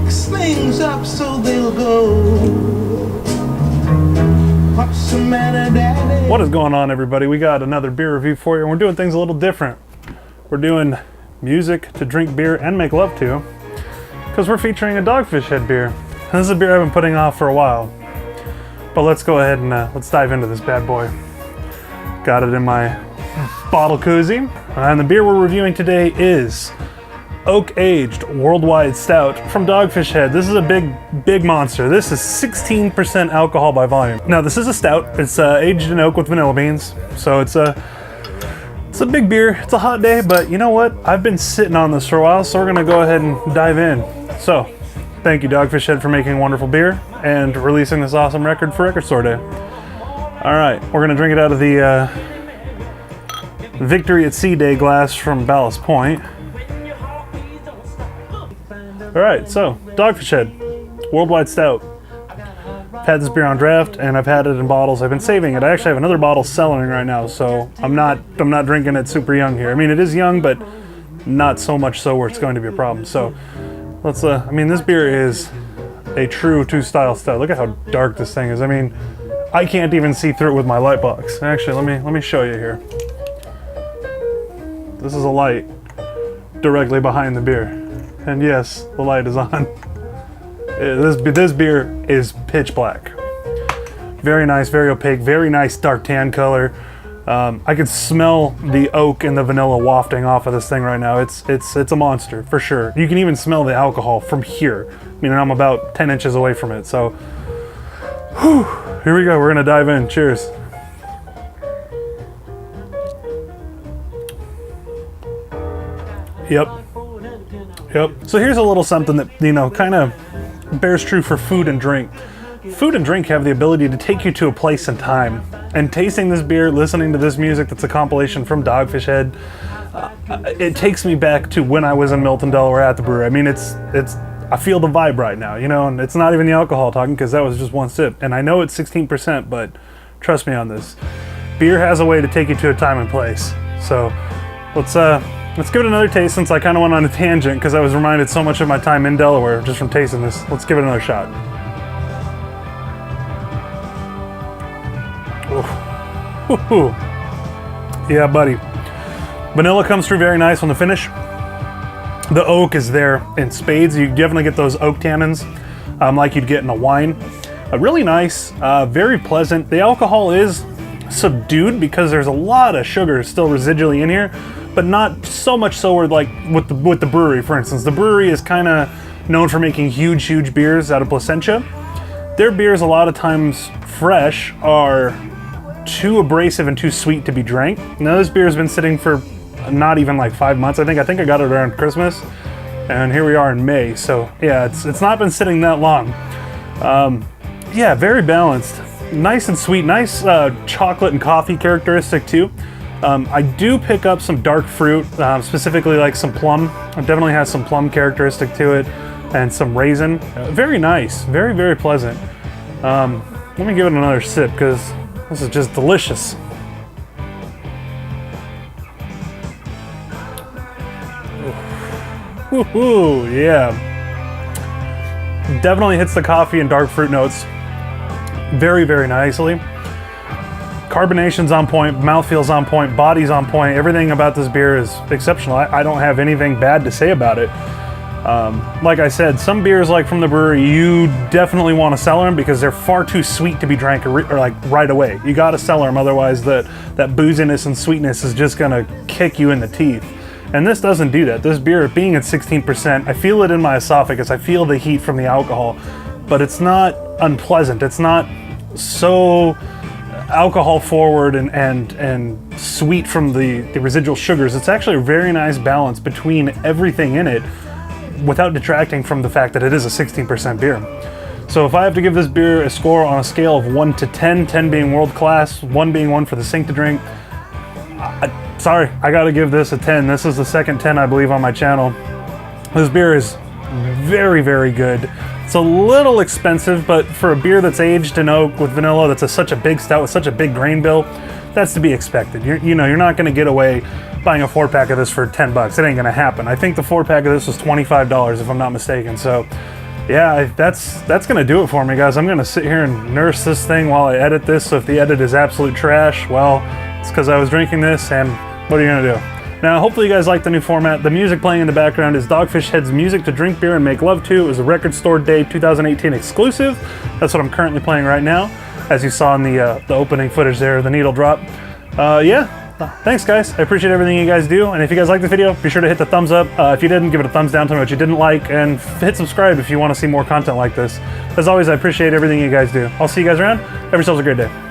Fix things up so they'll go. What's the matter, Daddy? What is going on, everybody? We got another beer review for you, and we're doing things a little different. We're doing music to drink beer and make love to, because we're featuring a Dogfish Head beer. And this is a beer I've been putting off for a while. But let's go ahead and let's dive into this bad boy. Got it in my bottle koozie. And the beer we're reviewing today is Oak-Aged Worldwide Stout from Dogfish Head. This is a big monster. This is 16% alcohol by volume. Now this is a stout. It's aged in oak with vanilla beans. So it's a big beer. It's a hot day, but you know what? I've been sitting on this for a while, so we're gonna go ahead and dive in. So, thank you Dogfish Head for making wonderful beer and releasing this awesome record for Record Store Day. All right, we're gonna drink it out of the Victory at Sea Day glass from Ballast Point. All right, so Dogfish Head Worldwide Stout. I've had this beer on draft and I've had it in bottles. I've been saving it. I actually have another bottle selling right now, so I'm not drinking it super young here. I mean, it is young, but not so much so where it's going to be a problem. So let's I mean, this beer is a true two-style stout. Look at how dark this thing is. I mean, I can't even see through it with my light box. Actually, let me show you here. This is a light directly behind the beer. And yes, the light is on. This beer is pitch black. Very nice, very opaque, very nice dark tan color. I can smell the oak and the vanilla wafting off of this thing right now. It's a monster for sure. You can even smell the alcohol from here. I mean, I'm about 10 inches away from it. So, whew, here we go. We're gonna dive in. Cheers. Yep. So here's a little something that, you know, kind of bears true for food and drink. Food and drink have the ability to take you to a place and time. And tasting this beer, listening to this music that's a compilation from Dogfish Head, it takes me back to when I was in Milton, Delaware at the brewery. I mean, I feel the vibe right now, you know, and it's not even the alcohol talking because that was just one sip. And I know it's 16%, but trust me on this. Beer has a way to take you to a time and place. So let's give it another taste, since I kind of went on a tangent because I was reminded so much of my time in Delaware just from tasting this. Let's give it another shot. Ooh. Yeah, buddy. Vanilla comes through very nice on the finish. The oak is there in spades. You definitely get those oak tannins like you'd get in a wine. Really nice, very pleasant. The alcohol is subdued because there's a lot of sugar still residually in here, but not so much so where, like with the brewery, for instance. The brewery is kind of known for making huge beers out of Placentia. Their beers a lot of times fresh are too abrasive and too sweet to be drank. Now this beer has been sitting for not even like 5 months. I think I got it around Christmas, and here we are in May. So yeah, it's not been sitting that long. Yeah, very balanced, nice and sweet, nice chocolate and coffee characteristic too. I do pick up some dark fruit, specifically like some plum. It definitely has some plum characteristic to it, and some raisin. Very nice, very pleasant. Let me give it another sip because this is just delicious. Woohoo, yeah. Definitely hits the coffee and dark fruit notes very nicely. Carbonation's on point, mouthfeel's on point, body's on point. Everything about this beer is exceptional. I don't have anything bad to say about it. Like I said, some beers like from the brewery, you definitely want to cellar them because they're far too sweet to be drank or like right away. You got to cellar them, otherwise that booziness and sweetness is just gonna kick you in the teeth. And this doesn't do that. This beer, being at 16%, I feel it in my esophagus. I feel the heat from the alcohol, but it's not unpleasant. It's not so alcohol forward and sweet from the residual sugars. It's actually a very nice balance between everything in it without detracting from the fact that it is a 16% beer. So if I have to give this beer a score on a scale of 1 to 10, 10 being world class, 1 being one for the sink to drink, sorry, I gotta give this a 10. This is the second 10 I believe on my channel. This beer is very good. It's a little expensive, but for a beer that's aged in oak with vanilla, that's such a big stout with such a big grain bill, that's to be expected. You're not gonna get away buying a 4-pack of this for 10 bucks. It ain't gonna happen. I think the 4-pack of this was $25 if I'm not mistaken. So yeah, that's gonna do it for me, guys. I'm gonna sit here and nurse this thing while I edit this. So if the edit is absolute trash, well, it's because I was drinking this, and what are you gonna do? Now, hopefully you guys like the new format. The music playing in the background is Dogfish Head's Music to Drink Beer and Make Love To. It was a Record Store Day 2018 exclusive. That's what I'm currently playing right now, as you saw in the opening footage there, the needle drop. Yeah, thanks guys. I appreciate everything you guys do. And if you guys like the video, be sure to hit the thumbs up. If you didn't, give it a thumbs down, tell me what you didn't like, and hit subscribe if you want to see more content like this. As always, I appreciate everything you guys do. I'll see you guys around. Have yourselves a great day.